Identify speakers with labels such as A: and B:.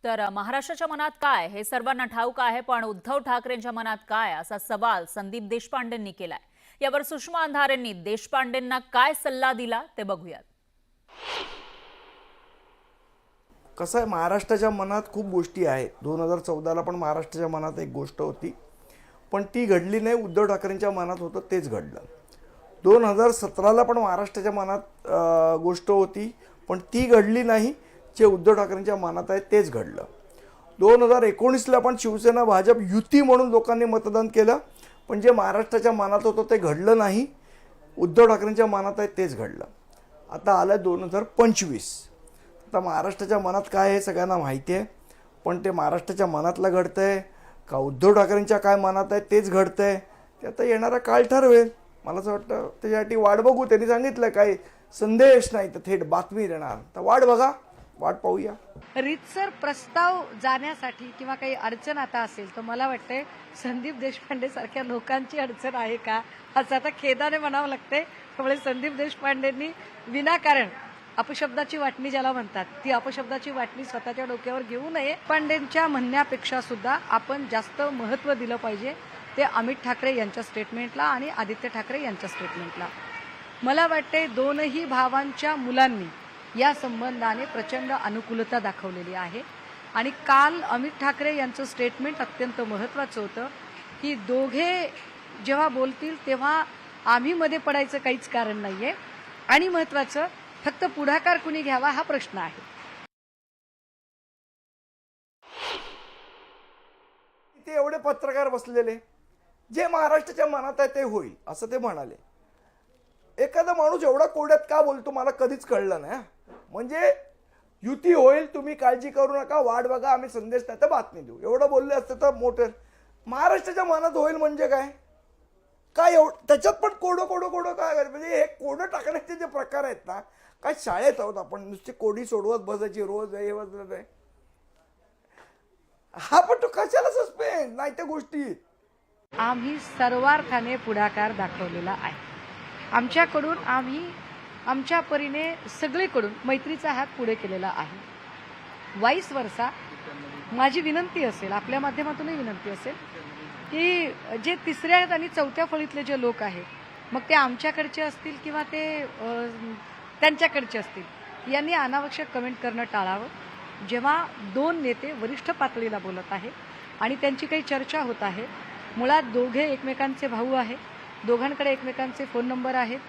A: तर महाराष्ट्राच्या मनात काय हे सर्वांना ठाऊक आहे, पण उद्धव ठाकरेंच्या मनात काय असा सवाल संदीप देशपांडेंनी केलाय। यावर सुषमा अंधारेंनी देशपांडेंना काय सल्ला दिला ते बघूयात।
B: कसं आहे, महाराष्ट्राच्या मनात खूप गोष्टी आहेत। 2014ला पण महाराष्ट्राच्या मनात एक गोष्ट होती, पण ती घडली नाही। उद्धव ठाकरेंच्या मनात होतं तेच घडलं। 2017ला पण महाराष्ट्राच्या मनात गोष्ट होती, पण ती घडली नाही। जे उद्धव ठाकरेंच्या मनात आहे तेच घडलं। 2019ला पण शिवसेना भाजप युती म्हणून लोकांनी मतदान केलं, पण जे महाराष्ट्राच्या मनात होतं ते घडलं नाही। उद्धव ठाकरेंच्या मनात आहे तेच घडलं। आता आलं 2025। आता महाराष्ट्राच्या मनात काय आहे सगळ्यांना माहिती आहे, पण ते महाराष्ट्राच्या मनातलं घडतंय का उद्धव ठाकरेंच्या काय मनात आहे तेच घडतंय ते आता येणारा काळ ठरवेल। मला असं वाटतं त्याच्यासाठी वाट बघू। त्यांनी सांगितलं काही संदेश नाही तर थेट बातमी देणार, तर वाट बघा, वाट पाहूया।
C: रीतसर प्रस्ताव जाण्यासाठी किंवा काही अडचण आता असेल तर मला वाटतंय संदीप देशपांडे सारख्या लोकांची अडचण आहे का असं आता खेदाने म्हणावं लागतंय। त्यामुळे संदीप देशपांडेंनी विनाकारण अपशब्दाची वाटणी ज्याला म्हणतात ती अपशब्दाची वाटणी स्वतःच्या डोक्यावर घेऊ नये। पांडेंच्या म्हणण्यापेक्षा सुद्धा आपण जास्त महत्त्व दिलं पाहिजे ते अमित ठाकरे यांच्या स्टेटमेंटला आणि आदित्य ठाकरे यांच्या स्टेटमेंटला। मला वाटते दोनही भावांच्या मुलांनी या संबंधाने प्रचंड अनुकूलता दाखवलेली आहे आणि काल अमित ठाकरे यांचं स्टेटमेंट अत्यंत महत्त्वाचं होतं की दोघे जेव्हा बोलतील तेव्हा आम्ही मध्ये पडायचं काहीच कारण नाहीये आणि महत्त्वाचं फक्त पुढाकार कुणी घ्यावा हा प्रश्न आहे।
B: ते एवढे पत्रकार बसलेले, जे महाराष्ट्राच्या मनात आहे ते होईल असं ते म्हणाले। एखादा माणूस एवढा कोड्यात का बोलतो मला कधीच कळलं नाही। म्हणजे युती होईल, तुम्ही काळजी करू नका, वाट बघा, आम्ही संदेश नाही तर बातमी देऊ, एवढं बोलले असते तर मोठे। महाराष्ट्राच्या मनात होईल म्हणजे काय काय एवढं त्याच्यात पण कोडं काय, म्हणजे हे कोडं टाकण्याचे जे प्रकार आहेत ना, काय शाळेत आहोत आपण, नुसती कोडी सोडवत बसायची रोज हे बसलं आहे। हा पण तो कशाला सस्पेंड नाही त्या गोष्टी।
C: आम्ही सर्वार्थाने पुढाकार दाखवलेला आहे। आमच्याकडून आम्ही आमच्या परीने सगळीकडून मैत्रीचा हात पुढे केलेला आहे। वाईस वर्षा माझी विनंती असेल, आपल्या माध्यमातूनही विनंती असेल की जे तिसऱ्या आणि चौथ्या फळीतले जे लोक आहेत, मग ते आमच्याकडचे असतील किंवा ते त्यांच्याकडचे असतील, यांनी अनावश्यक कमेंट करणं टाळावं। जेव्हा दोन नेते वरिष्ठ पातळीला बोलत आहेत आणि त्यांची काही चर्चा होत आहे, मुळात दोघे एकमेकांचे भाऊ आहेत, दोघांकडे एकमेकांचे फोन नंबर आहेत,